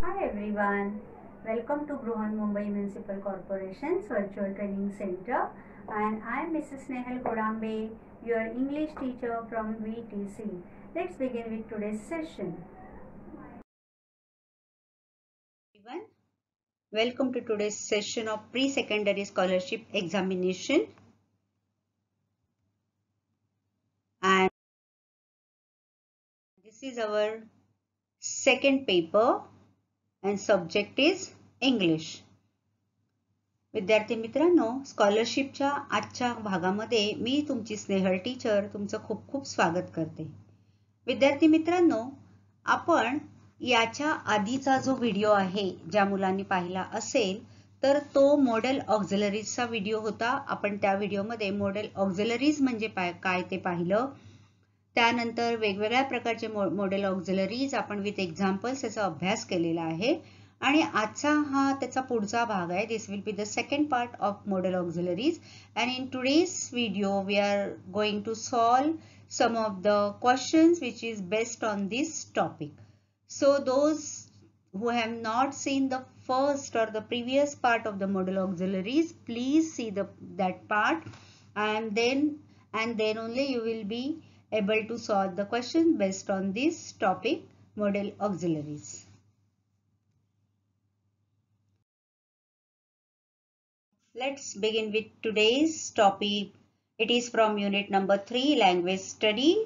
Hi everyone, welcome to Bruhan Mumbai Municipal Corporation's Virtual Training Center, and I am Mrs. Nehal Kodambe, your English teacher from VTC. Let's begin with today's session. Everyone, welcome to today's session of pre-secondary scholarship examination, and this is our second paper and subject is English. विद्यार्थी मित्रांनो, स्कॉलरशिपच्या आजच्या भागामध्ये मी तुमची Snehal teacher तुमचं खूप खूप स्वागत करते. विद्यार्थी मित्रांनो, आपण याच्या आधीचा जो व्हिडिओ आहे ज्या मुलांनी पाहिला असेल तर तो मॉडेल ऑक्झिलरीजचा व्हिडिओ होता. आपण त्या व्हिडिओमध्ये मॉडेल ऑक्झिलरीज म्हणजे काय ते पाहिलं. त्यानंतर वेगवेगळ्या प्रकारचे मॉडेल ऑक्झिलरीज आपण विथ एक्झाम्पल्स याचा अभ्यास केलेला आहे आणि आजचा हा त्याचा पुढचा भाग आहे. This will be the second part of modal auxiliaries and in today's video we are going to solve some of the questions which is based on this topic. So those who have not seen the first or the previous part of the model auxiliaries, please see that part and then only you will be able to solve the question based on this topic, model auxiliaries. Let's begin with today's topic. It is from unit number 3, language study.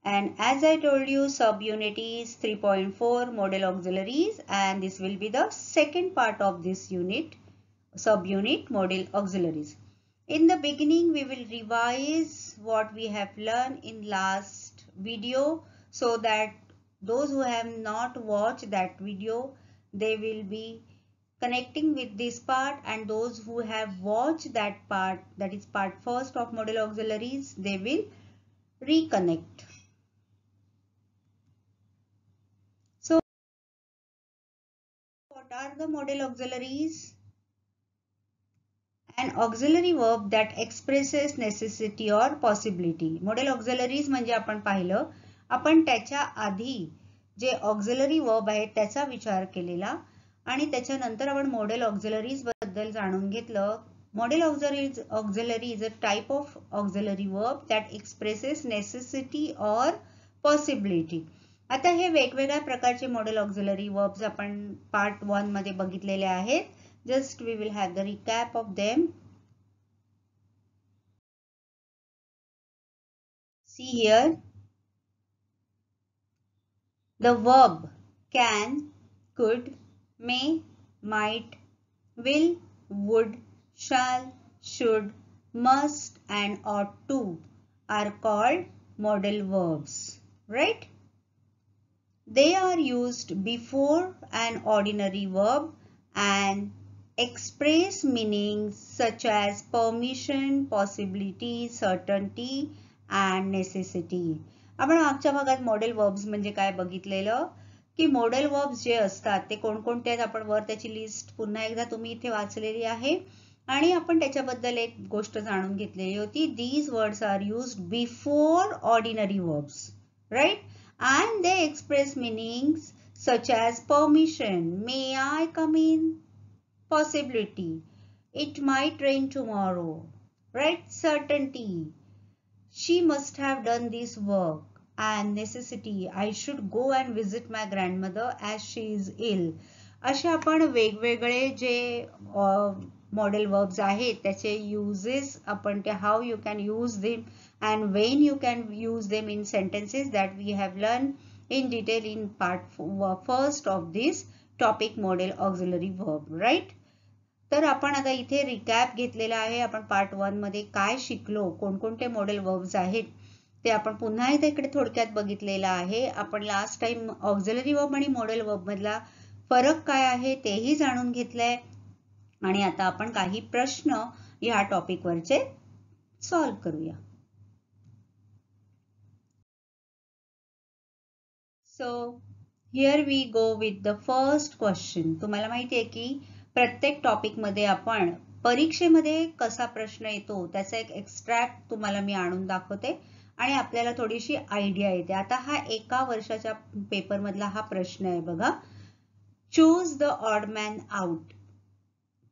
And as I told you, subunit is 3.4 model auxiliaries, and this will be the second part of this unit, subunit model auxiliaries. In the beginning, we will revise what we have learned in last video so that those who have not watched that video, they will be connecting with this part, and those who have watched that part, that is part first of model auxiliaries, they will reconnect. So what are the model auxiliaries? An auxiliary verb that expresses necessity or possibility. Model auxiliaries म्हणजे आपण पाहिलं, आपण त्याच्या आधी जे auxiliary verb आहे त्याचा विचार केलेला आणि त्याच्यानंतर आपण मॉडेल ऑक्झिलरीज बद्दल जाणून घेतलं. Model auxiliary is a type of auxiliary verb that expresses necessity or possibility. आता हे वेगवेगळ्या प्रकारचे मॉडेल ऑक्झिलरी वर्ब्स आपण पार्ट 1 मध्ये बघितलेले आहेत. Just we will have the recap of them. See here, the verb can, could, may, might, will, would, shall, should, must and ought to are called modal verbs, right? They are used before an ordinary verb and express meanings such as permission, possibility, certainty and necessity. आपण आजच्या भागात model verbs म्हणजे काय बघितलेलं की model verbs जे असतात ते कोणकोणते आहेत आपण वर त्याची लिस्ट पुन्हा एकदा तुम्ही इथे वाचलेली आहे आणि आपण त्याच्याबद्दल एक गोष्ट जाणून घेतलेली होती. These words are used before ordinary verbs, right? And they express meanings such as permission, may I come in? Possibility, it might rain tomorrow, right? Certainty, she must have done this work, and necessity, I should go and visit my grandmother as she is ill. अशा आपण वेगवेगळे जे model verbs आहेत त्याचे uses आपण ते how you can use them and when you can use them in sentences that we have learned in detail in part first of this topic, model auxiliary verb, right? तर आपण आता इथे recap घेतलेला आहे. आपण part 1 मध्ये काय शिकलो, कोणकोणते मॉडेल वर्ब्स आहेत ते आपण पुन्हा एकदा इकडे थोडक्यात बघितलेलं आहे. आपण लास्ट टाइम ऑक्झिलरी वर्ब आणि मॉडेल वर्ब मधला फरक काय आहे तेही जाणून घेतलंय आणि आता आपण काही प्रश्न या टॉपिक वरचे सॉल्व करूया. So here we go with the first question. तुम्हाला माहिती आहे की प्रत्येक टॉपिक मध्ये आपण परीक्षेमध्ये कसा प्रश्न येतो त्याचा एक एक्स्ट्रॅक्ट तुम्हाला मी आणून दाखवते आणि आपल्याला थोडीशी आयडिया येते. आता हा एका वर्षाच्या पेपर मधला हा प्रश्न आहे बघा. Choose the odd man out.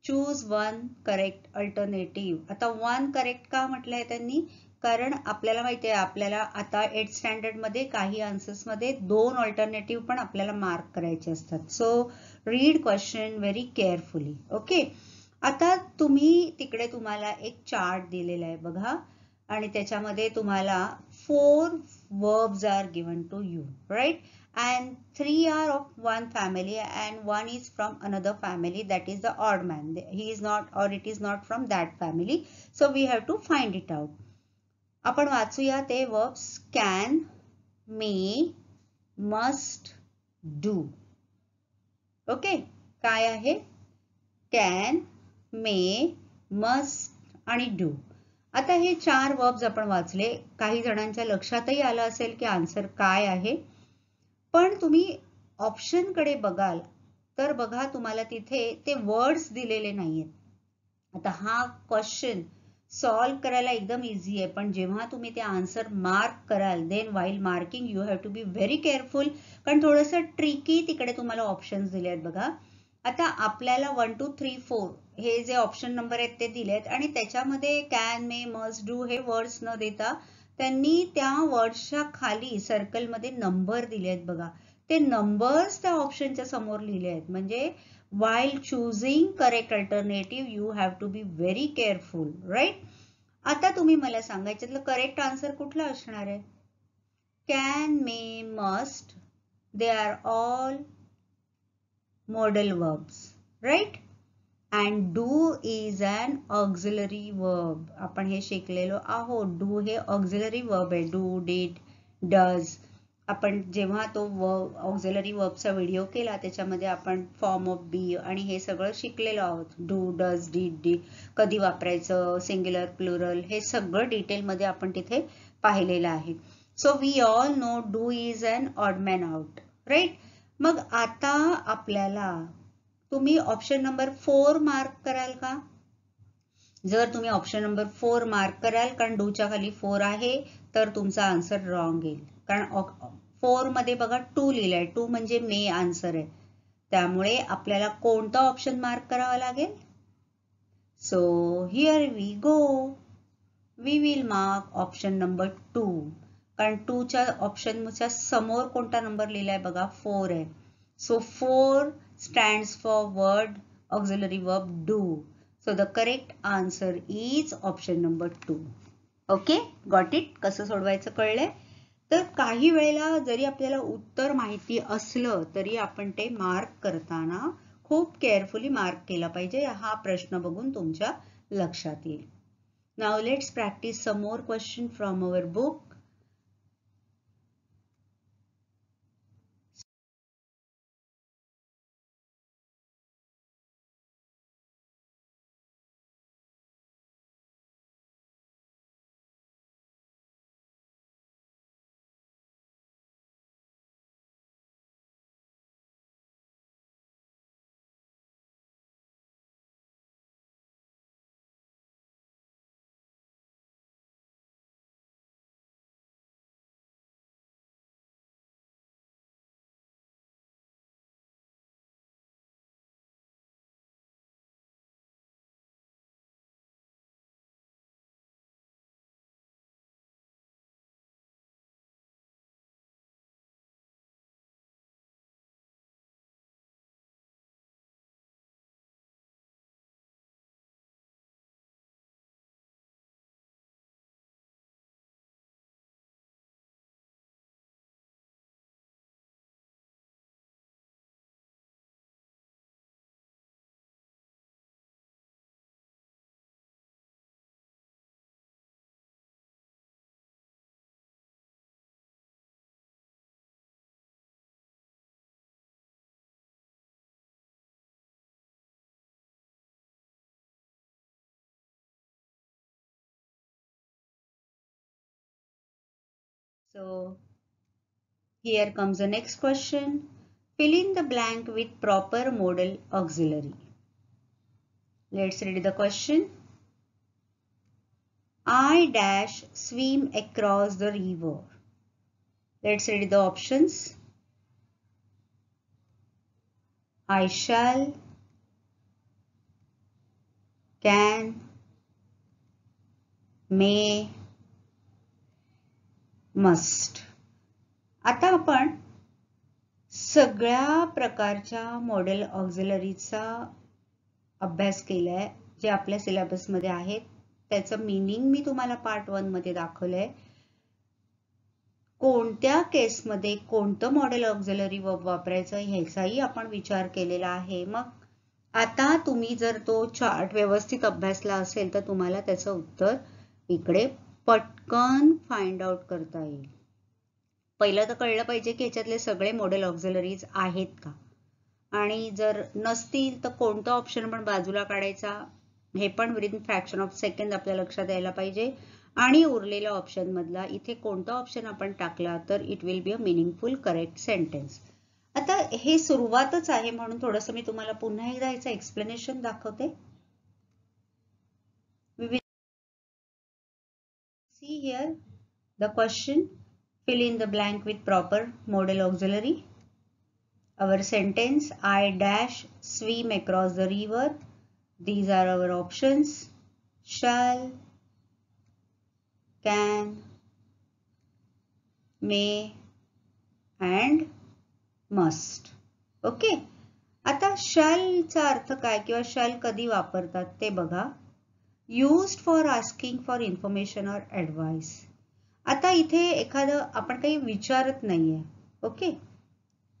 Choose one correct alternative. आता one correct का म्हटलंय त्यांनी? कारण आपल्याला माहिती आहे आपल्याला आता 8th स्टँडर्ड मध्ये काही आन्सर्स मध्ये 2 ऑल्टरनेटिव्ह पण आपल्याला मार्क करायचे असतात. So read question very carefully. Okay. आता तुम्ही तिकडे तुम्हाला एक चार्ट दिलेला आहे बघा आणि त्याच्यामध्ये तुम्हाला 4 verbs are given to you, right? And 3 are of one family and 1 is from another family, that is the odd man. He is not or it is not from that family. So we have to find it out. आपण वाचूया ते verbs can, may, must, do. Okay. काय आहे? can, may, must आणि do. आता हे 4 verbs आपण वाचले. काही जणांच्या लक्षातही आलं असेल की आन्सर काय आहे. पण तुम्ही ऑप्शन कडे बघाल तर बघा तुम्हाला तिथे ते वर्ड्स दिलेले नाहीयेत. आता हा क्वेश्चन सॉल्व करायला एकदम इझी आहे पण जेव्हा तुम्ही ते आन्सर मार्क कराल then while marking you have to be very careful कारण थोडंसं ट्रिकी तिकडे तुम्हाला ऑप्शन्स दिले आहेत बघा. आता आपल्याला 1 2 3 4 हे जे ऑप्शन नंबर आहेत ते दिलेत आणि त्याच्यामध्ये कॅन, मे, मस्ट, डू हे वर्ड्स न देता त्यांनी त्या वर्ड्सच्या खाली सर्कलमध्ये नंबर दिले आहेत बघा. ते नंबर्स त्या ऑप्शनच्या समोर लिहिले आहेत. म्हणजे while choosing correct alternative you have to be very careful, right? आता तुम्ही मला सांगायच्यातलं करेक्ट आन्सर कुठला असणार आहे? can, may, must, they are all modal verbs, right? and do is an auxiliary verb. आपण हे शिकलेलो आहोत. do हे auxiliary verb आहे. do, did, does. आपण जेव्हा तो ऑक्झिलरी वर्बचा व्हिडिओ केला त्याच्यामध्ये आपण फॉर्म ऑफ बी आणि हे सगळं शिकलेलो आहोत. डू, डज, डीड, कधी वापरायचं, सिंग्युलर, प्लुरल हे सगळं डिटेलमध्ये आपण तिथे पाहिलेलं आहे. So we all know do is an odd man out, right? मग आता आपल्याला तुम्ही ऑप्शन नंबर 4 मार्क कराल का? जर तुम्ही ऑप्शन नंबर 4 मार्क कराल कारण डूच्या खाली 4 आहे तर तुमचा आन्सर रॉंग येईल. कारण 4 मध्ये बघा 2 लिहिलंय. 2 म्हणजे मे आन्सर आहे. त्यामुळे आपल्याला कोणता ऑप्शन मार्क करावा लागेल? So here we go. We will mark option number 2. कारण 2च्या ऑप्शनच्या समोर कोणता नंबर लिहिलाय बघा 4 आहे. So 4 stands for word auxiliary verb do. So the correct answer is option number 2. Okay, got it? कसं सोडवायचं कळलंय? तर काही वेळेला जरी आपल्याला उत्तर माहिती असलं तरी आपण ते मार्क करताना खूप केअरफुली मार्क केला पाहिजे. हा प्रश्न बघून तुमच्या लक्षात येईल. Now let's practice some more question from our book. So here comes the next question. Fill in the blank with proper modal auxiliary. Let's read the question. I dash swim across the river. Let's read the options. I shall, can, may, must. आता आपण सगळ्या प्रकारच्या model ऑक्झिलरीचा अभ्यास केलाय जे आपल्या syllabus मध्ये आहेत. त्याचं मीनिंग मी तुम्हाला पार्ट 1 मध्ये दाखवलंय. कोणत्या केसमध्ये कोणतं मॉडेल ऑक्झिलरी वर्ब वापरायचं ह्याचाही आपण विचार केलेला आहे. मग आता तुम्ही जर तो चार्ट व्यवस्थित अभ्यासला असेल तर तुम्हाला त्याचं उत्तर इकडे पटकन फाइंड आउट करता येईल. पहिलं तर कळलं पाहिजे की ह्याच्यातले सगळे मॉडेल ऑक्झिलरीज आहेत का, आणि जर नसतील तर कोणता ऑप्शन पण बाजूला काढायचा हे पण विदिन फ्रॅक्शन ऑफ सेकंड आपल्या लक्षात यायला पाहिजे. आणि उरलेल्या ऑप्शन मधला इथे कोणता ऑप्शन आपण टाकला तर it will be a meaningful correct sentence. आता हे सुरुवातच आहे म्हणून थोडंसं मी तुम्हाला पुन्हा एकदा याचं एक्सप्लेनेशन दाखवते. We will see here the question. Fill in the blank with proper modal auxiliary. Our sentence, I dash swim across the river. These are our options: shall, can, may and must. Okay. आता shall चा अर्थ काय किंवा shall कधी वापरतात ते बघा. Used for asking for information or advice. आता इथे एखादं आपण काही विचारत नाहीये. Okay.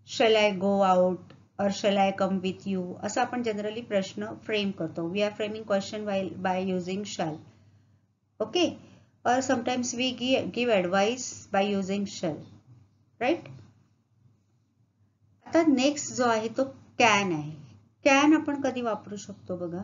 Shall I go out or shall I come with you? असं आपण जनरली प्रश्न फ्रेम करतो. We are framing question by using shall. Okay. Or sometimes we give advice by using shall. Right? आता नेक्स्ट जो आहे तो can आहे. Can आपण कधी वापरू शकतो बघा.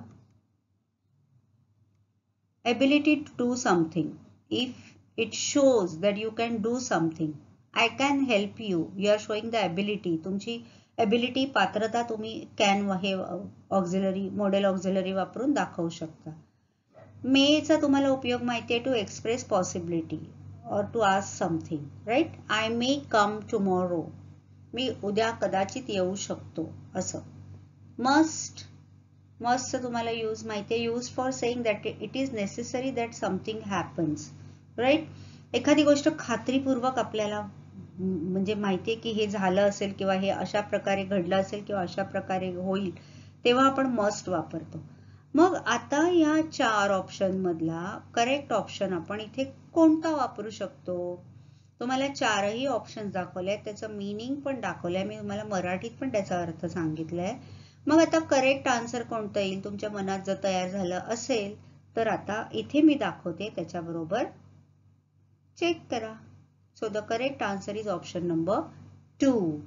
Ability to do something. If it shows that you can do something, I can help you. You are showing the ability. तुमची ability, पात्रता तुम्ही can हे ऑक्झिलरी मॉडेल ऑक्झिलरी वापरून दाखवू शकता. मे चा तुम्हाला उपयोग माहिती आहे, to express possibility or to ask something. Right. I may come tomorrow. मी उद्या कदाचित येऊ शकतो असं. मस्ट, मस्ट तुम्हाला यूज माहिती आहे, use for saying that it is necessary that something happens. Right. एखादी गोष्ट खात्रीपूर्वक आपल्याला म्हणजे माहितीये की हे झालं असेल किंवा हे अशा प्रकारे घडलं असेल किंवा अशा प्रकारे होईल तेव्हा आपण मस्ट वापरतो. मग आता या 4 ऑप्शन मधला करेक्ट ऑप्शन आपण इथे कोणता वापरू शकतो. तुम्हाला 4ही ऑप्शन दाखवले, त्याचं मीनिंग पण दाखवलंय मी तुम्हाला, मराठीत पण त्याचा अर्थ सांगितलाय. मग आता करेक्ट आन्सर कोणतं येईल तुमच्या मनात जर तयार झालं असेल तर आता इथे मी दाखवते त्याच्याबरोबर चेक करा. So the correct answer is option number 2.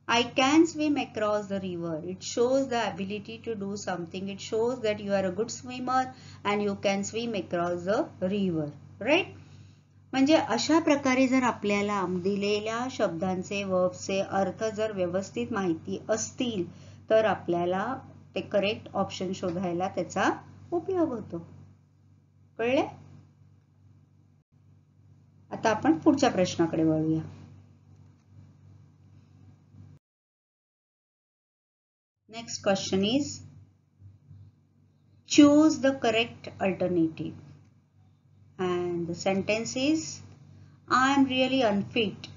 I can swim across the river. It shows the ability to do something. It shows that you are a good swimmer and you can swim across the river. Right? म्हणजे अशा प्रकारे जर आपल्याला दिलेल्या शब्दांचे वर्बचे अर्थ जर व्यवस्थित माहिती असतील तर आपल्याला ते करेक्ट ऑप्शन शोधायला त्याचा उपयोग होतो. कळले? आता आपण पुढच्या प्रश्नाकडे वळूया. Next question is, choose the correct alternative. And the sentence is, I am really unfit.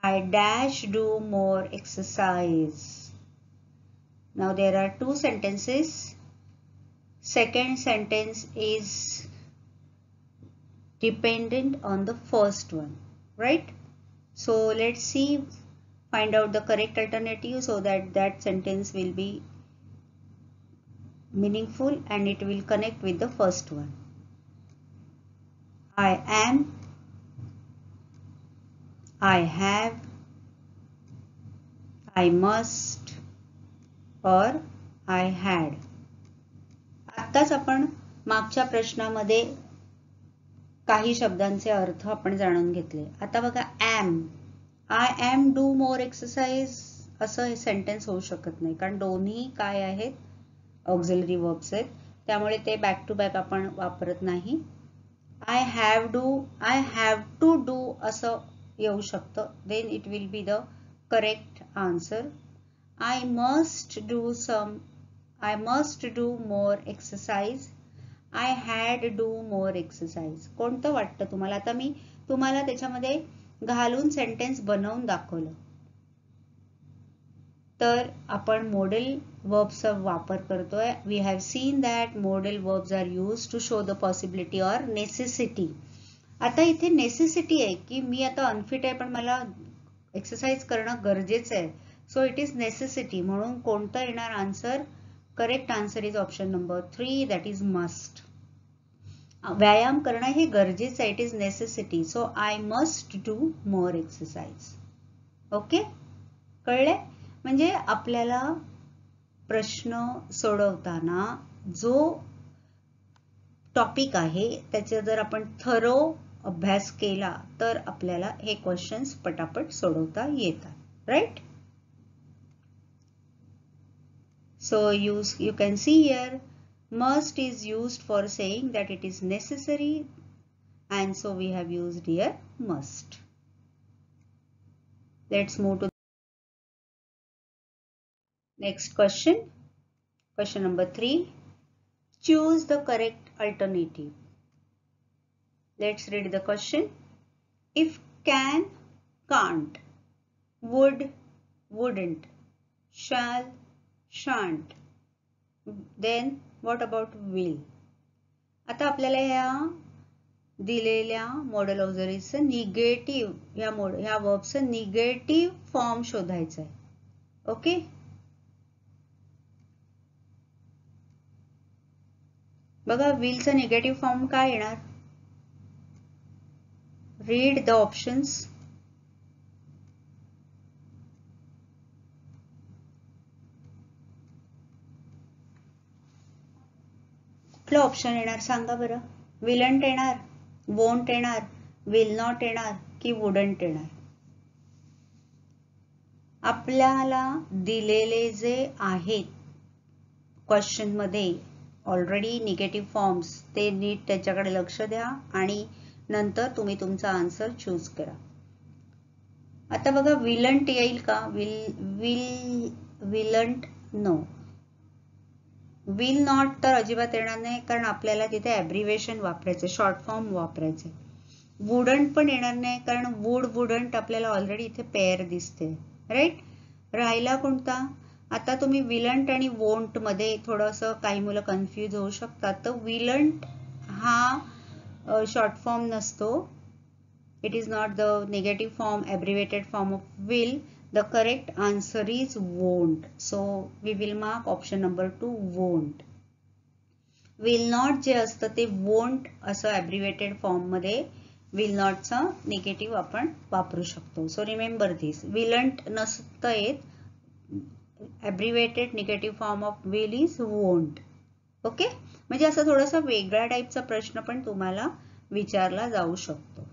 I dash do more exercise. Now there are 2 sentences. Second sentence is dependent on the first one, right? So let's see, find out the correct alternative so that that sentence will be meaningful and it will connect with the first one. I am, I have, I must or I had. आत्ताच आपण मागच्या प्रश्नामध्ये काही शब्दांचे अर्थ आपण जाणून घेतले. आता बघा, am, I am do more exercise असं हे सेंटेन्स होऊ शकत नाही, कारण दोन्ही काय आहेत, ऑक्झिलरी वर्ब्स आहेत, त्यामुळे ते बॅक टू बॅक आपण वापरत नाही. I have to do असं येऊ शकतं, then it will be the correct answer. I must do more exercise. I had do more exercise. कोणतं वाटतं तुम्हाला? आता मी तुम्हाला त्याच्यामध्ये घालून सेंटेन्स बनवून दाखवलं. तर आपण modal verbs चा वापर करतोय. We have seen that modal verbs are used to show the possibility or necessity. आता इथे नेसेसिटी आहे की मी आता अनफिट आहे पण मला एक्सरसाइज करणं गरजेचं आहे. So it is necessity. म्हणून कोणतं येणार answer? Correct answer is option number 3, that is must. व्यायाम करणं हे गरजेचं आहे. It is necessity. So I must do more exercise. Okay, कळले? म्हणजे आपल्याला प्रश्न सोडवताना जो टॉपिक आहे त्याचा जर आपण थरो अभ्यास केला तर आपल्याला हे क्वेश्चन्स पटापट सोडवता येतात. Right? So you can see here must is used for saying that it is necessary, and so we have used here must. Let's move to next question. Question number 3. Choose the correct alternative. Let's read the question. If can, can't, would, wouldn't, shall, shan't, then what about will? आता आपल्याला ह्या दिलेल्या model ऑक्झिलरीचं negative ह्या वर्बचं negative form शोधायचं आहे. Okay, बघा विलचा negative form काय येणार? Read the options. कुठलं ऑप्शन येणार सांगा बरं? विलंट येणार, वोंट येणार, विल नॉट येणार की वुडंट येणार? आपल्याला दिलेले जे आहेत क्वेश्चन मध्ये ऑलरेडी निगेटिव्ह फॉर्म्स ते नीट त्याच्याकडे लक्ष द्या आणि नंतर तुम्ही तुमचा आन्सर चूज करा. आता बघा विलंट येईल का? विलंट नो. विल नॉट तर अजिबात येणार नाही कारण आपल्याला तिथे ॲब्रिव्हिएशन वापरायचं, शॉर्ट फॉर्म वापरायचे. वुडंट पण येणार नाही कारण वुडंट आपल्याला ऑलरेडी इथे पेअर दिसते. राईट? राहिला कोणता? आता तुम्ही विलंट आणि वोंट मध्ये थोडंसं काही मुलं कन्फ्यूज होऊ शकतात. तर विलंट हा शॉर्ट फॉर्म नसतो. It is not the negative form, abbreviated form of will. The correct answer is won't. So we will mark option number 2, won't. Will not जे असतं ते won't असं abbreviated form मध्ये will not चा negative आपण वापरू शकतो. So remember this. Willn't नसतं येत. Abbreviated negative form of will is won't. Okay, म्हणजे असं थोडासा वेगळ्या टाईपचा प्रश्न पण तुम्हाला विचारला जाऊ शकतो.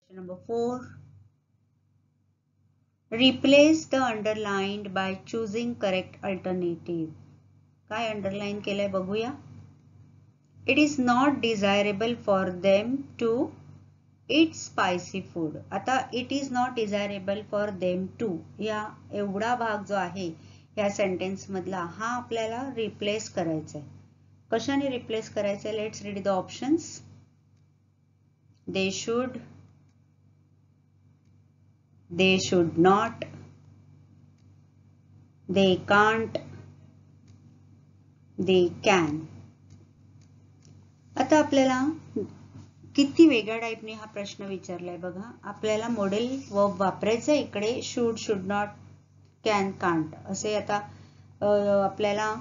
Number 4. Replace the underlined by choosing correct alternative. काय अंडरलाइन केलंय बघूया. It is not desirable for them to eat spicy food. आता it is not desirable for them to या एवढा भाग जो आहे या सेंटेन्स मधला हा आपल्याला रिप्लेस करायचा आहे. कशाने रिप्लेस करायचं? Let's read the options. They should, they should not, they can't, they can. आता आपल्याला किती वेगळ्या टाईपने हा प्रश्न विचारलाय बघा. आपल्याला मॉडेल वर्ब वापरायचं इकडे should, should not, can, can't असे. आता आपल्याला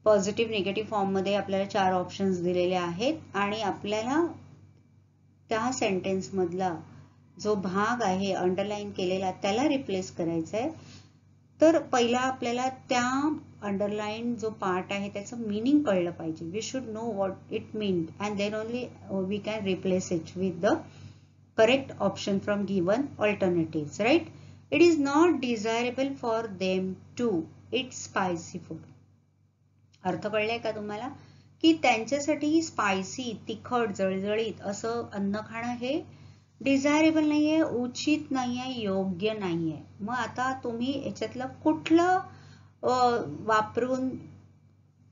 पॉझिटिव्ह निगेटिव्ह फॉर्म मध्ये आपल्याला 4 ऑप्शन्स दिलेले आहेत आणि आपल्याला त्या सेंटेन्स मधला जो भाग आहे अंडरलाइन केलेला त्याला रिप्लेस करायचा आहे. तर पहिला आपल्याला त्या अंडरलाइन जो पार्ट आहे त्याचं मीनिंग कळलं पाहिजे. We should know what it mean and then only we can replace it with the correct option from given alternatives. Right? It is not desirable for them to eat spicy food. अर्थ कळलाय का तुम्हाला? की त्यांच्यासाठी spicy, तिखट, जळजळीत असं अन्न खाणं हे डिझायरेबल नाहीये, उचित नाहीये, योग्य नाहीये. मग आता तुम्ही याच्यातलं कुठलं वापरून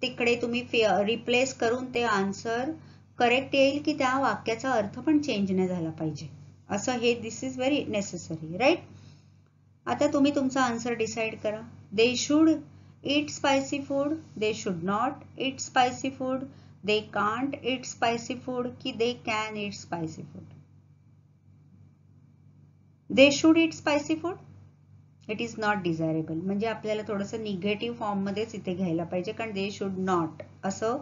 तिकडे तुम्ही रिप्लेस करून ते आन्सर करेक्ट येईल की त्या वाक्याचा अर्थ पण चेंज नाही झाला पाहिजे, असं हे दिस इज व्हेरी नेसेसरी, राईट. आता तुम्ही तुमचा आन्सर डिसाइड करा. They should eat spicy food, they should not eat spicy food, they can't eat spicy food की they can eat spicy food. They should eat spicy food, it is not desirable. म्हणजे आपल्याला थोडंसं negative form मध्येच इथे घ्यायला पाहिजे, कारण they should not असं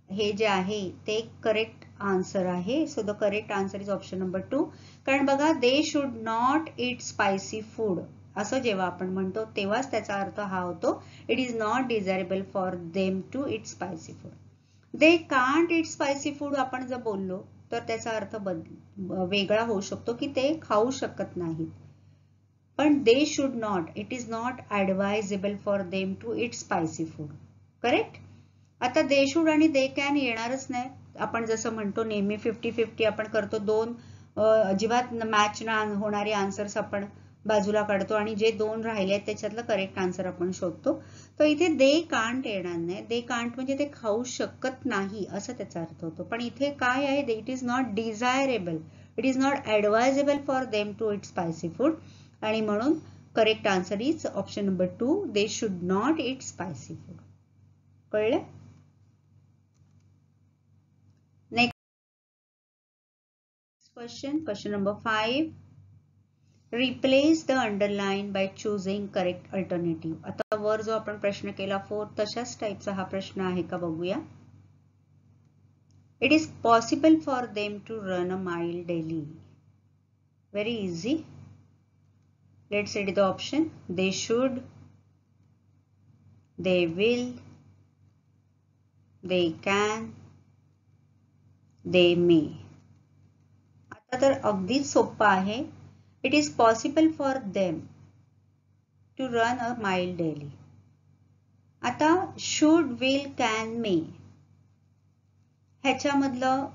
हे जे आहे ते करेक्ट आन्सर आहे. So the correct answer is option number 2. कारण बघा, they should not eat spicy food असं जेव्हा आपण म्हणतो तेव्हाच त्याचा अर्थ हा होतो, it is not desirable for them to eat spicy food. They can't eat spicy food आपण जर बोललो तर त्याचा अर्थ वेगळा होऊ शकतो की ते खाऊ शकत नाहीत. पण they should not, it is not advisable for them to eat spicy food. Correct. आता दे शुड आणि दे कॅन येणारच नाही. आपण जसं म्हणतो नेहमी 50-50 आपण करतो, दोन अजिबात मॅच ना होणारे आन्सर्स आपण बाजूला काढतो आणि जे दोन राहिले आहेत त्याच्यातलं करेक्ट आन्सर आपण शोधतो. तर इथे दे कांट येणार नाही. दे कांट म्हणजे ते खाऊ शकत नाही असं त्याचा अर्थ होतो. पण इथे काय आहे, it is not desirable, it is not advisable for them to eat spicy food, आणि म्हणून correct answer is option number 2, they should not eat spicy food. कळलं? Question number 5. Replace the underline by choosing correct alternative. आता वर जो आपण प्रश्न केला 4 तशाच टाइपचा हा प्रश्न आहे का बघूया. It is possible for them to run a mile daily. Very easy. Let's read the option. They should, they will, they can, they may. आता तर अगदीच सोपं आहे. It is possible for them to run a mile daily. आता should, will, can, may ह्याच्यामधलं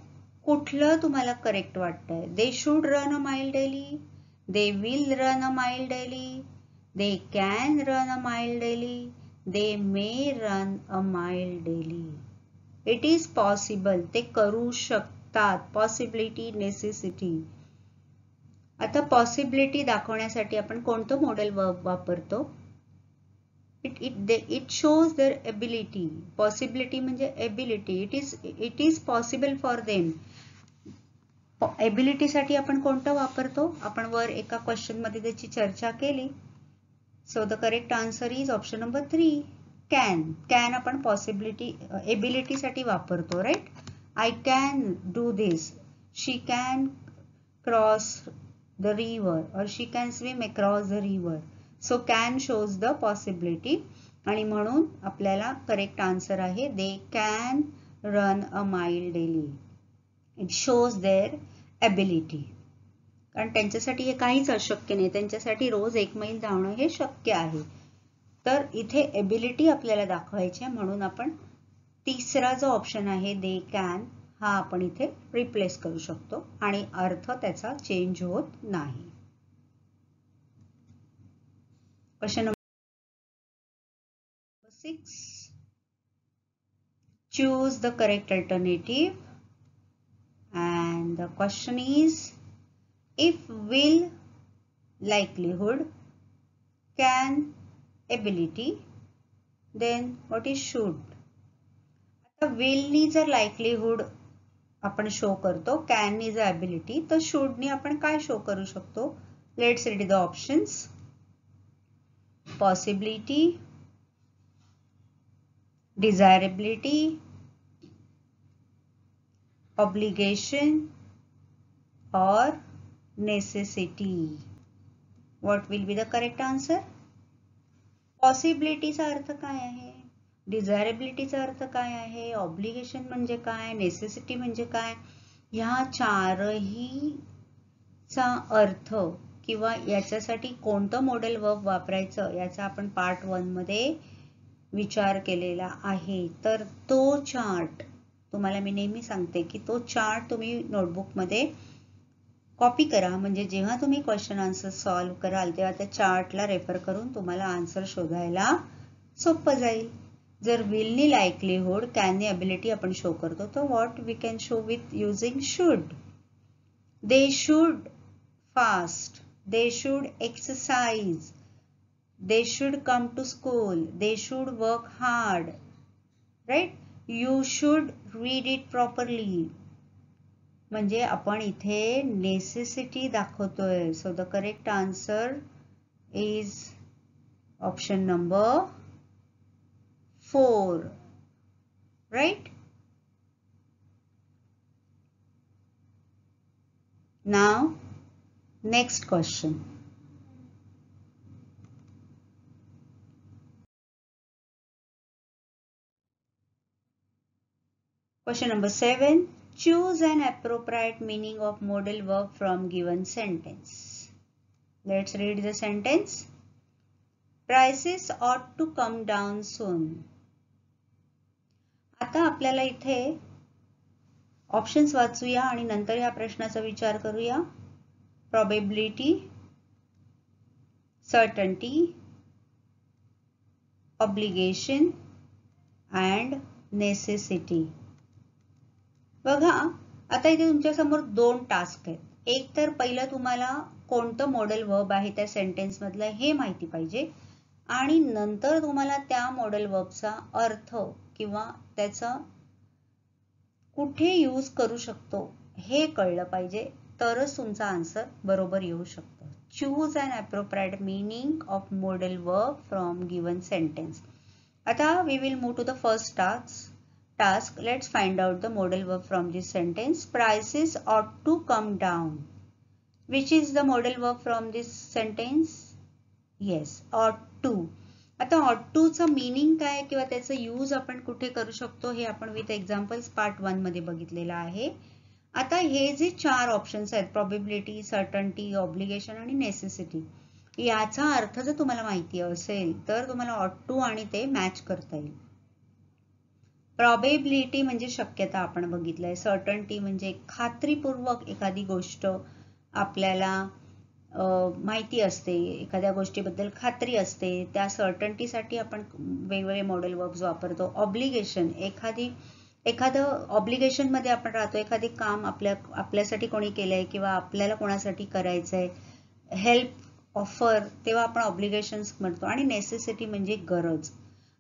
कुठलं तुम्हाला correct वाटतंय? They should run a mile daily, they will run a mile daily, they can run a mile daily, they may run a mile daily. It is possible, ते करू शकतात. Possibility, necessity. आता possibility दाखवण्यासाठी आपण कोणतं model वापरतो? It shows their ability. Possibility म्हणजे ability. It is possible for them. Ability साठी आपण कोणतं वापरतो? आपण वर एका क्वेश्चन मध्ये त्याची चर्चा केली. So the correct answer is option number 3, can. Can आपण पॉसिबिलिटी एबिलिटी साठी वापरतो, right. I can do this. She can cross the river or she can swim across the river. So can shows the possibility आणि म्हणून आपल्याला correct answer आहे they can run a mile daily. It shows their ability. कारण त्यांच्यासाठी हे काहीच अशक्य नाही. त्यांच्यासाठी रोज 1 मैल धावणं हे शक्य आहे. तर इथे एबिलिटी आपल्याला दाखवायची आहे, म्हणून आपण तिसरा जो ऑप्शन आहे दे कॅन हा आपण इथे रिप्लेस करू शकतो आणि अर्थ त्याचा चेंज होत नाही. Question number 6. Choose the correct alternative and the question is, if will, likelihood, can, ability, then what is should? आता will नी जर likelihood आपण शो करतो, can नी जर ability, तर should नी आपण काय शो करू शकतो? Let's read the options. Possibility, desirability, obligation or necessity. What will be the correct answer? Possibility चा अर्थ काय आहे? Desirability चा अर्थ काय आहे? Obligation म्हणजे काय? Necessity म्हणजे काय? ह्या चारही चा अर्थ किंवा याच्यासाठी कोणतं मॉडेल वर्ब वापरायचं याचा आपण पार्ट 1 मध्ये विचार केलेला आहे. तर तो चार्ट तुम्हाला मी नेहमी सांगते की तो चार्ट तुम्ही नोटबुक मध्ये कॉपी करा, म्हणजे जेव्हा तुम्ही क्वेश्चन आन्सर सॉल्व्ह कराल तेव्हा त्या चार्टला रेफर करून तुम्हाला आन्सर शोधायला सोपं जाईल. जर विलनी लायकलीहुड, कॅननी ॲबिलिटी आपण शो करतो, तर what we can show with using should. They should fast, they should exercise, they should come to school, they should work hard, right? You should read it properly. म्हणजे आपण इथे necessity दाखवतोय. So the correct answer is option number 4, right? Now next question. Question number 7. Choose an appropriate meaning of modal verb from given sentence. Let's read the sentence. Prices ought to come down soon. आता आपल्याला इथे options वाचूया आणि नंतर या प्रश्नाचा विचार करूया. Probability, certainty, obligation and necessity. बघा, आता इथे तुमच्या समोर 2 टास्क आहेत. एक तर पहिलं तुम्हाला कोणतं मॉडेल वर्ब आहे त्या सेंटेन्स मधलं हे माहिती पाहिजे आणि नंतर तुम्हाला त्या मॉडेल वर्बचा अर्थ किंवा त्याचा कुठे यूज करू शकतो हे कळलं पाहिजे, तरच तुमचा आन्सर बरोबर येऊ शकतो. Choose an appropriate meaning of modal verb from given sentence. आता we will move to the first task. Let's find out the modal verb from this sentence. Prices ought to come down. Which is the modal verb from this sentence? Yes, ought to. आता ought to चा meaning काय किंवा त्याचा use आपण कुठे करू शकतो हे आपण विथ एक्झाम्पल्स पार्ट 1 मध्ये बघितलेलं आहे. आता हे जे 4 ऑप्शन्स आहेत, प्रोबॅबिलिटी, सर्टन्टी, ऑब्लिगेशन आणि नेसेसिटी, याचा अर्थ जर तुम्हाला माहिती असेल तर तुम्हाला ought to आणि ते मॅच करता येईल. प्रॉबेबिलिटी म्हणजे शक्यता आपण बघितलंय. सर्टन्टी म्हणजे खात्रीपूर्वक एखादी गोष्ट आपल्याला माहिती असते, एखाद्या गोष्टीबद्दल खात्री असते, त्या सर्टन्टीसाठी आपण वेगवेगळे मॉडेल वर्ब्स वापरतो. ऑब्लिगेशन, एखादं ऑब्लिगेशन मध्ये आपण राहतो, एखादी काम आपल्यासाठी कोणी केलंय किंवा आपल्याला कोणासाठी करायचंय, हेल्प ऑफर, तेव्हा आपण ऑब्लिगेशन्स म्हणतो. आणि नेसेसिटी म्हणजे गरज.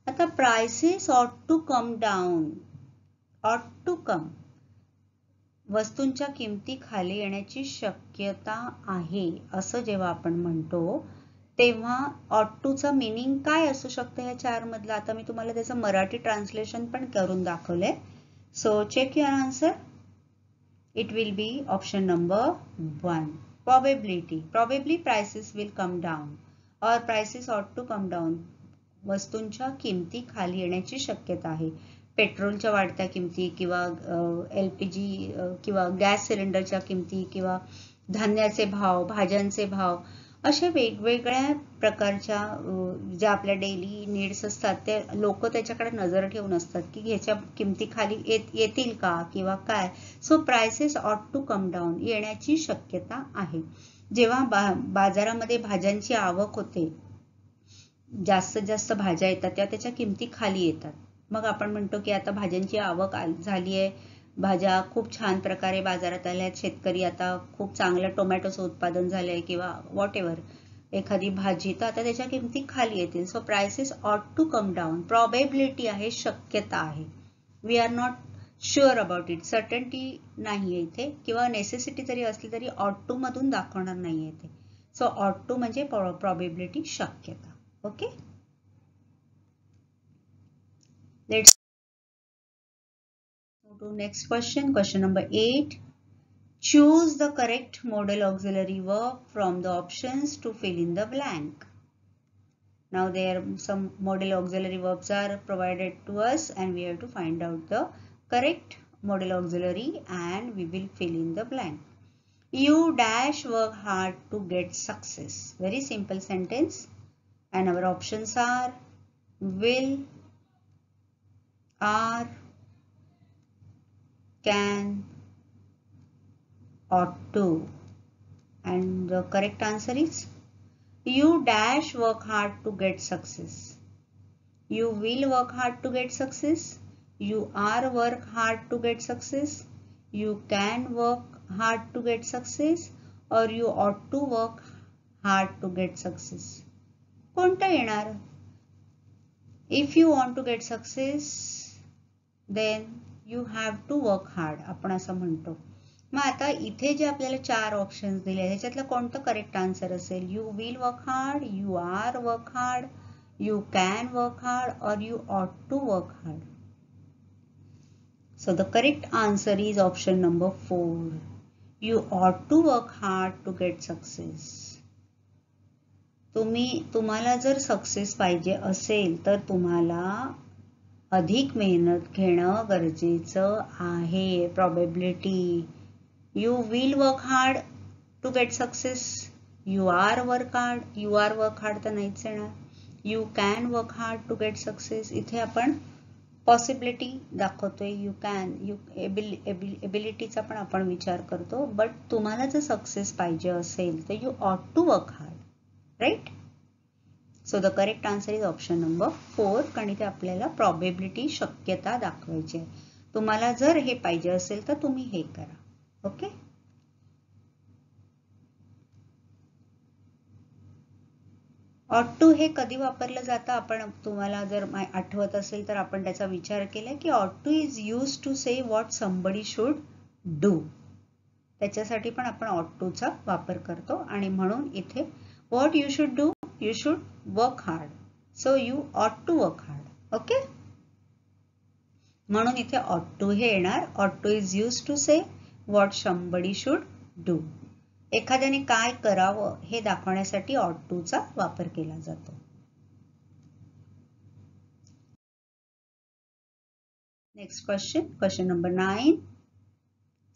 आता prices ought to come down, ऑट टू कम, वस्तूंच्या किमती खाली येण्याची शक्यता आहे असं जेव्हा आपण म्हणतो तेव्हा ऑट टूचा मीनिंग काय असू शकतं ह्या 4 मधलं. आता मी तुम्हाला त्याचं मराठी ट्रान्सलेशन पण करून दाखवलंय. So check your answer. It will be option number 1, probability. Probably prices will come down or prices ought to come down. वस्तूंच्या किमती खाली येण्याची शक्यता आहे. पेट्रोलच्या वाढत्या किमती किंवा एलपीजी किंवा गॅस सिलेंडरच्या किमती किंवा धान्याचे भाव, भाज्यांचे भाव, अशा वेगवेगळ्या प्रकारच्या ज्या आपल्या डेली नीड्स असतात ते लोक त्याच्याकडे नजर ठेवून असतात की ह्याच्या किमती खाली येतील का किंवा काय. So prices ought to come down, येण्याची शक्यता आहे. जेव्हा बाजारामध्ये भाज्यांची आवक होते, जास्तीत जास्त भाज्या येतात तेव्हा त्याच्या किमती खाली येतात. मग आपण म्हणतो की आता भाज्यांची आवक झाली आहे, भाज्या खूप छान प्रकारे बाजारात आल्या आहेत, शेतकरी आता खूप चांगलं टोमॅटोचं उत्पादन झालंय किंवा व्हॉट एव्हर एखादी भाजी, तर आता त्याच्या किमती खाली येतील. So prices ought to come down. Probability आहे, शक्यता आहे. We are not sure about it, certainty नाहीये इथे, किंवा नेसेसिटी जरी असली तरी ऑट टू मधून दाखवणार नाहीये इथे. सो ऑट टू म्हणजे प्रॉबेबिलिटी, शक्यता. Okay, let's move to next question. Question number 8. Choose the correct modal auxiliary verb from the options to fill in the blank. Now there some modal auxiliary verbs are provided to us and we have to find out the correct modal auxiliary and we will fill in the blank. You dash work hard to get success. Very simple sentence. And our options are will, are, can, ought to. and the correct answer is you dash work hard to get success. You will work hard to get success. You are work hard to get success. You can work hard to get success, or you ought to work hard to get success. कोणता येणार? If you want to get success, then you have to work hard. आपण असं म्हणतो. मग आता इथे जे आपल्याला 4 ऑप्शन्स दिले ह्याच्यातलं कोणतं करेक्ट आन्सर असेल? You will work hard, you are work hard, you can work hard, or you ought to work hard. So the correct answer is option number 4. You ought to work hard to get success. तुम्हाला जर success पाहिजे असेल तर तुम्हाला अधिक मेहनत घेणं गरजेचं आहे. Probability. You will work hard to get success. You are work hard. You are work hard तर नाहीच येणार. You can work hard to get success. इथे आपण पॉसिबिलिटी दाखवतोय. यू कॅन, एबिलिटीचा पण आपण विचार करतो. बट तुम्हाला जर सक्सेस पाहिजे असेल तर you ought to work hard, right? So the correct answer is option number 4, कारण इथे आपल्याला प्रॉबेबिलिटी, शक्यता दाखवायची आहे. तुम्हाला जर हे पाहिजे असेल तर तुम्ही हे करा. ओके. ऑट टू हे कधी वापरलं जातं? आपण तुम्हाला जर आठवत असेल तर आपण त्याचा विचार केला की ought to is use to say what somebody should do. त्याच्यासाठी पण आपण ऑट टू चा वापर करतो आणि म्हणून इथे what you should do, you should work hard. So you ought to work hard. Okay. म्हणून इथे ऑट टू हे येणार. Ought to is use to say what somebody should do. एखाद्याने काय करावं हे दाखवण्यासाठी ऑट टू चा वापर केला जातो. Next question number 9.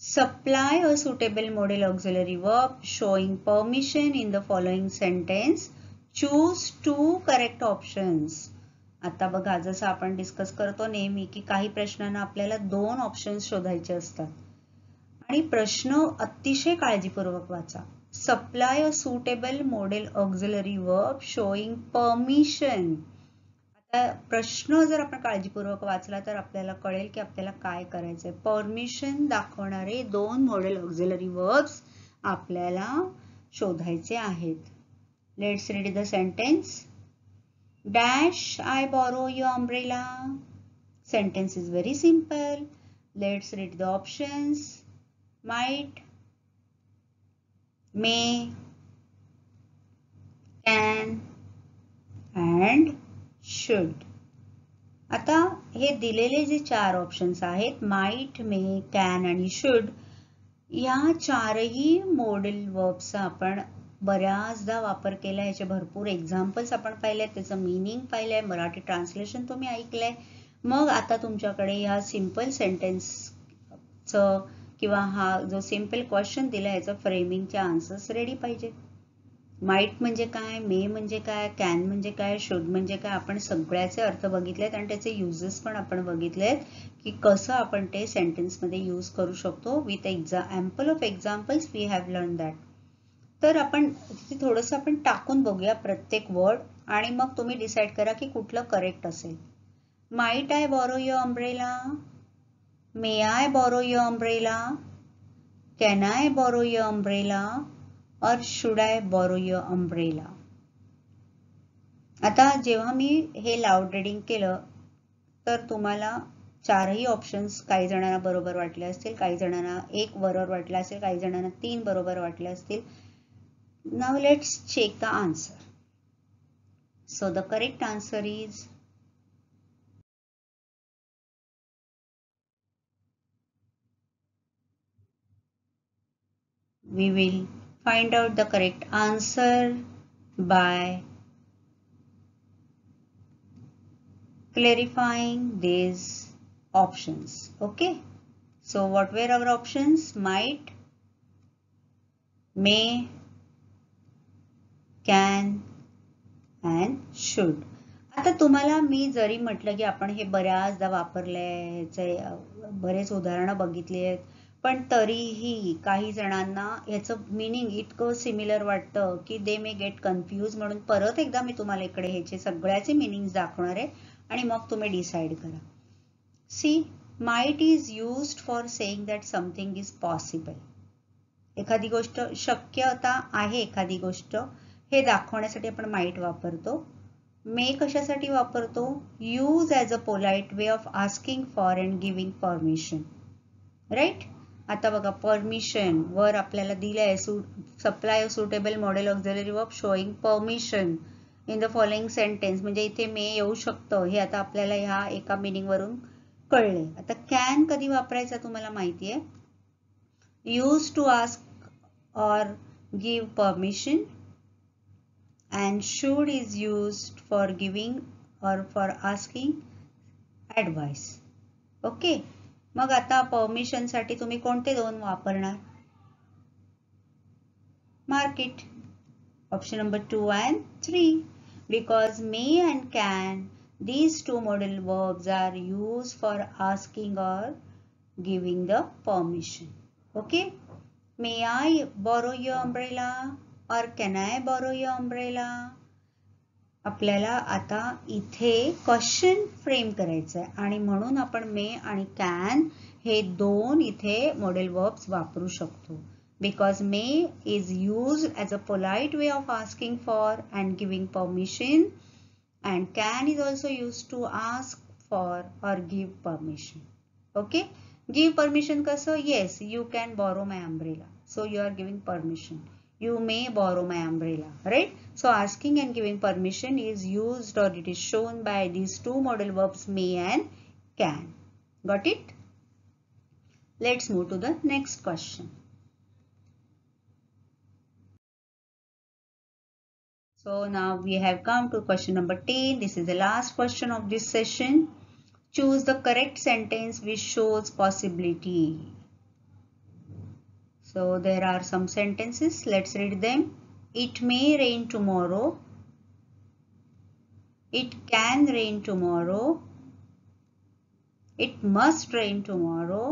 Supply a suitable modal auxiliary verb showing permission in the following sentence. Choose 2 correct options. आता बघा, जसं आपण डिस्कस करतो नेहमी की काही प्रश्नांना आपल्याला 2 ऑप्शन्स शोधायचे असतात आणि प्रश्न अतिशय काळजीपूर्वक वाचा. Supply a suitable modal auxiliary verb showing permission. आता प्रश्न जर आपण काळजीपूर्वक वाचला तर आपल्याला कळेल की आपल्याला काय करायचंय. परमिशन दाखवणारे 2 मॉडेल ऑक्झिलरी वर्ब्स आपल्याला शोधायचे आहेत. Let's read the sentence. Dash I borrow your umbrella. Sentence is very simple. Let's read the options. Might, may, can and should. आता हे दिलेले जे 4 ऑप्शन्स आहेत, might, may, can आणि should, या 4ही मॉडेल वर्ब्सचा आपण बऱ्याचदा वापर केला. याचे भरपूर एक्झाम्पल्स आपण पाहिले, त्याचं मीनिंग पाहिलंय, मराठी ट्रान्सलेशन तुम्ही ऐकलंय. मग आता तुमच्याकडे या सिंपल सेंटेन्सचं किंवा हा जो सिंपल क्वेश्चन दिला याचं फ्रेमिंगचे आन्सर्स रेडी पाहिजे. माइट म्हणजे काय, मे म्हणजे काय, कॅन म्हणजे काय, शुड म्हणजे काय, आपण सगळ्याचे अर्थ बघितलेत आणि त्याचे युजेस पण आपण बघितलेत की कसं आपण ते सेंटेन्स मध्ये यूज करू शकतो. With ample of examples we have learn that. तर आपण थोडंसं आपण टाकून बघूया प्रत्येक वर्ड आणि मग तुम्ही डिसाइड करा की कुठलं करेक्ट असेल. Might I borrow your umbrella, may I borrow your umbrella, can I borrow your umbrella or should I borrow your umbrella. आता जेव्हा मी हे लाऊड रीडिंग केलं तर तुम्हाला 4ही ऑप्शन्स काही जणांना बरोबर वाटले असतील, काही जणांना 1 बरोबर वाटला असेल, काही जणांना 3 बरोबर वाटले असतील. Now let's check the answer. So the correct answer is we will find out the correct answer by clarifying these options. Okay. So what were our options? Might, may, can and should. आता तुम्हाला मी जरी म्हटलं की आपण हे बऱ्याचदा वापरलंय, ह्याचे बरेच उदाहरणं बघितली आहेत, पण तरीही काही जणांना याचं मीनिंग इतकं सिमिलर वाटतं की दे मे गेट कन्फ्यूज. म्हणून परत एकदा मी तुम्हाला इकडे ह्याचे सगळ्याचे मीनिंग दाखवणार आहे आणि मग तुम्ही डिसाइड करा. See, might is used for saying that something is possible. एखादी गोष्ट शक्यता आहे, एखादी गोष्ट हे दाखवण्यासाठी आपण माइट वापरतो. मे कशासाठी वापरतो? Use as a polite way of asking for and giving permission. Right. आता बघा, परमिशन वर आपल्याला दिलं आहे, supply a suitable modal auxiliary verb showing permission in the following sentence. म्हणजे इथे मे येऊ शकतं हे आता आपल्याला ह्या एका मिनिंग वरून कळले. आता कॅन कधी वापरायचा तुम्हाला माहिती आहे. यूज टू आस्क और give permission. And should is used for giving or for asking advice. Okay. मग आता परमिशन साठी तुम्ही कोणते दोन वापरणार? Mark it. Option number 2 and 3. Because may and can, these two modal verbs are used for asking or giving the permission. Okay. May I borrow your umbrella? or can I borrow your umbrella? आपल्याला आता इथे question frame करायचं आहे आणि म्हणून आपण मे आणि can हे दोन इथे मॉडेल वर्ब्स वापरू शकतो. Because may is used as a polite way of asking for and giving permission and can is also used to ask for or give permission. Okay. Give permission कसं? Yes, you can borrow my umbrella. So you are giving permission. You may borrow my umbrella, right? So asking and giving permission is used or it is shown by these two modal verbs may and can. Got it? Let's move to the next question. So now we have come to question number 10. This is the last question of this session. Choose the correct sentence which shows possibility. So there are some sentences. Let's read them. It may rain tomorrow. It can rain tomorrow. It must rain tomorrow.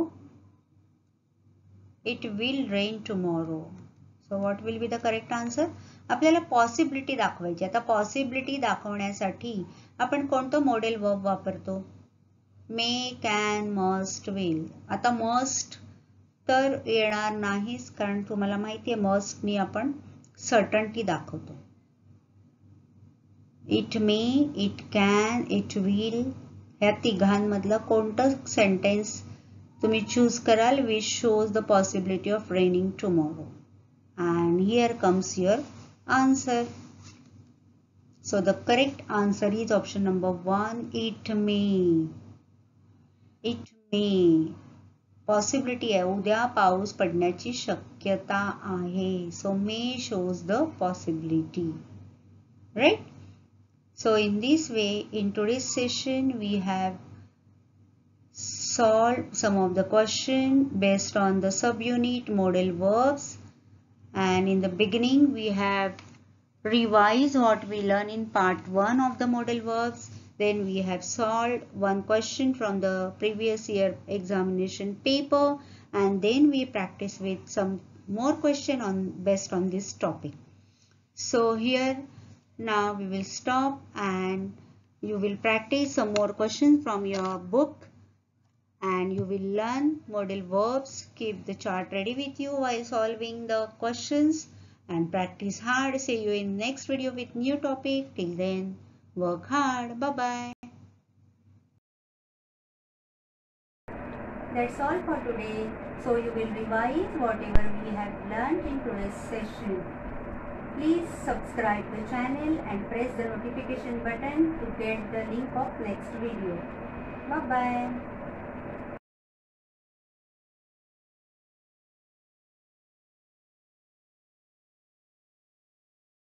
It will rain tomorrow. So what will be the correct answer? आपल्याला possibility दाखवायची. आता possibility दाखवण्यासाठी आपण कोणतं model verb वापरतो? मे, can, must, will. आता must तर येणार नाहीच, कारण तुम्हाला माहिती आहे मस्टनी आपण सर्टन्टी दाखवतो. It may, it can, it will ह्या तिघांमधलं कोणतं सेंटेन्स तुम्ही चूज कराल which shows the possibility of raining tomorrow. And here comes your answer. So the correct answer is option number 1. It may. It may possibility आहे, उद्या पाऊस पडण्याची शक्यता आहे. So may shows the possibility, right? So in this way, in today's session we have solved some of the question based on the subunit modal verbs, and in the beginning we have revised what we learned in part 1 of the modal verbs. Then we have solved one question from the previous year examination paper, and then we practice with some more question based on this topic. So here now we will stop and you will practice some more questions from your book and you will learn modal verbs. Keep the chart ready with you while solving the questions and practice hard. See you in next video with new topic. Till then, work hard. Bye-bye. That's all for today. So you will revise whatever we have learned in today's session. Please subscribe the channel and press the notification button to get the link of next video. Bye-bye.